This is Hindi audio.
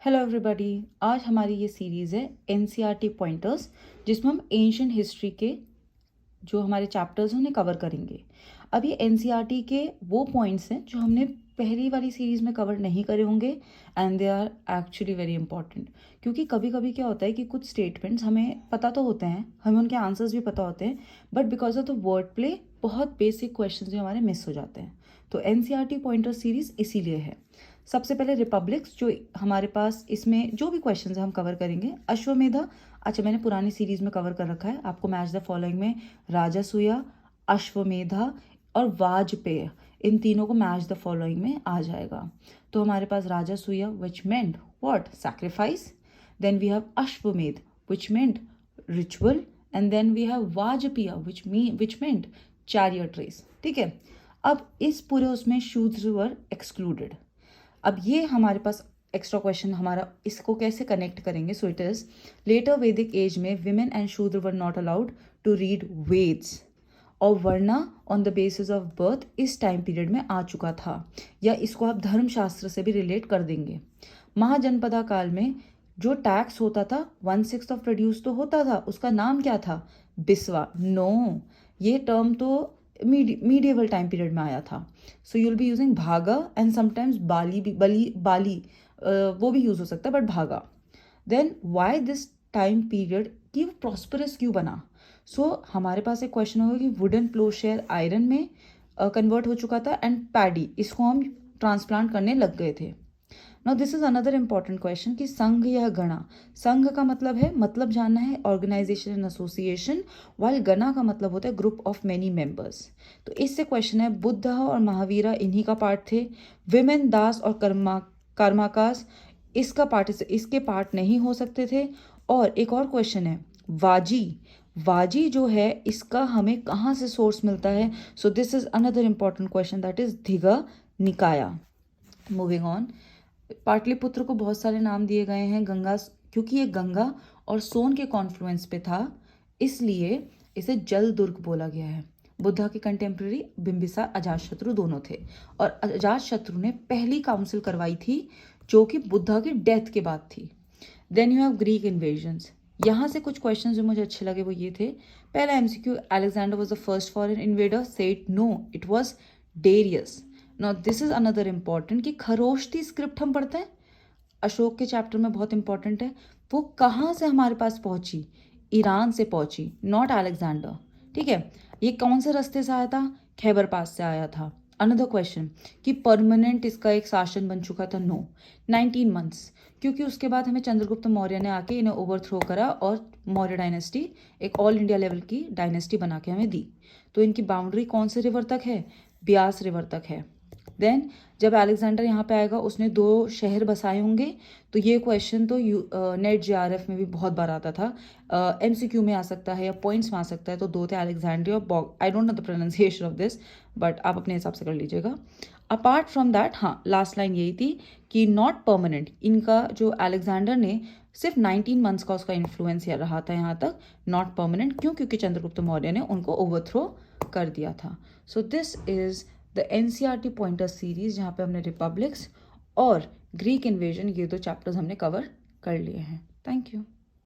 हेलो एवरीबॉडी, आज हमारी ये सीरीज़ है एनसीईआरटी पॉइंटर्स, जिसमें हम एंशिएंट हिस्ट्री के जो हमारे चैप्टर्स हैं उन्हें कवर करेंगे। अब ये एनसीईआरटी के वो पॉइंट्स हैं जो हमने पहली वाली सीरीज़ में कवर नहीं करे होंगे, and they are actually very important. क्योंकि कभी कभी क्या होता है कि कुछ स्टेटमेंट्स हमें पता तो होते हैं, हमें उनके आंसर्स भी पता होते हैं, but because of the word play बहुत बेसिक क्वेश्चन भी हमारे मिस हो जाते हैं। तो एनसीईआरटी पॉइंटर सीरीज़ इसीलिए है। सबसे पहले रिपब्लिक्स, जो हमारे पास इसमें जो भी क्वेश्चन है हम कवर करेंगे। अश्वमेधा, अच्छा मैंने पुरानी सीरीज में कवर कर रखा है, आपको मैच द फॉलोइंग में राजसूया, अश्वमेधा और वाजपेय, इन तीनों को मैच द फॉलोइंग में आ जाएगा। तो हमारे पास Rajasuya which meant what, sacrifice, then we have Ashvamedha which meant ritual, and then we have Vajapeya which meant chariot race. ठीक है, अब इस पूरे उसमें शूद्र वर एक्सक्लूडेड। अब ये हमारे पास एक्स्ट्रा क्वेश्चन हमारा, इसको कैसे कनेक्ट करेंगे। So it is later Vedic age में women and Shudra were not allowed to read Vedas, और varna on the basis of birth इस टाइम पीरियड में आ चुका था, या इसको आप धर्मशास्त्र से भी रिलेट कर देंगे। महाजनपदा काल में जो टैक्स होता था 1/6 ऑफ प्रोड्यूस तो होता था, उसका नाम क्या था, बिस्वा। नो, ये टर्म तो मीडिएवल टाइम पीरियड में आया था। So you will be using भागा, एंड समटाइम्स बाली भी, बाली वो भी यूज हो सकता है, बट भागा। Then why this time period कि वो प्रॉस्परस क्यों बना। सो हमारे पास एक क्वेश्चन होगा कि वुडन प्लोशेयर आयरन में कन्वर्ट हो चुका था, एंड पैडी इसको हम ट्रांसप्लांट करने लग गए थे। Now this is another important question कि संघ या गणा। संघ का मतलब है, मतलब जानना है, ऑर्गेनाइजेशन एंड एसोसिएशन, वाइल गणा का मतलब होता है ग्रुप ऑफ मेनी मेंबर्स। तो इससे क्वेश्चन है, बुद्ध और महावीरा इन्हीं का पार्ट थे। विमेन, दास और कर्माकास इसका पार्ट, इसके पार्ट नहीं हो सकते थे। और एक और क्वेश्चन है, वाजी, वाजी जो है इसका हमें कहाँ से सोर्स मिलता है। So this is another important question, that is Digha Nikaya. Moving on, Pataliputra को बहुत सारे नाम दिए गए हैं। गंगा, क्योंकि ये गंगा और सोन के कॉन्फ्लुएंस पे था, इसलिए इसे जल दुर्ग बोला गया है। बुद्धा के कंटेम्प्रेरी बिंबिसार, अजातशत्रु दोनों थे, और अजातशत्रु ने पहली काउंसिल करवाई थी जो कि बुद्धा की डेथ के बाद थी। Then you have Greek invasions. यहाँ से कुछ क्वेश्चन जो मुझे अच्छे लगे वो ये थे। पहला MCQ, Alexander was the first foreign invader, said no, it was Darius. Now this is another important कि खरोष्टी स्क्रिप्ट हम पढ़ते हैं अशोक के चैप्टर में, बहुत इंपॉर्टेंट है। वो कहाँ से हमारे पास पहुंची, ईरान से पहुंची, नॉट अलेक्जेंडर। ठीक है, ये कौन से रास्ते से आया था, खैबर पास से आया था। अनदर क्वेश्चन कि परमानेंट इसका एक शासन बन चुका था, नो, 19 मंथ्स, क्योंकि उसके बाद हमें चंद्रगुप्त मौर्य ने आके इन्हें ओवरथ्रो करा और मौर्य डायनेस्टी एक ऑल इंडिया लेवल की डायनेस्टी बना के हमें दी। तो इनकी बाउंड्री कौन से रिवर तक है, ब्यास रिवर तक है। देन जब अलेक्जेंडर यहाँ पे आएगा उसने 2 शहर बसाए होंगे। तो ये क्वेश्चन तो नेट जेआरएफ में भी बहुत बार आता था, एमसीक्यू में आ सकता है या पॉइंट्स में आ सकता है। तो 2 थे, अलेक्जेंड्रिया और बॉग, I don't know the pronunciation of this, but आप अपने हिसाब से कर लीजिएगा। अपार्ट फ्रॉम दैट, हाँ, लास्ट लाइन यही थी कि नॉट परमानेंट, इनका जो अलेक्जेंडर ने सिर्फ 19 मंथ्स का उसका इन्फ्लुएंस रहा था यहाँ तक, नॉट परमानेंट। क्यों, क्योंकि चंद्रगुप्त मौर्य ने उनको ओवरथ्रो कर दिया था। सो this is the NCERT pointer series, जहाँ पे हमने रिपब्लिक्स और ग्रीक इन्वेजन, ये 2 चैप्टर्स हमने कवर कर लिए हैं। Thank you.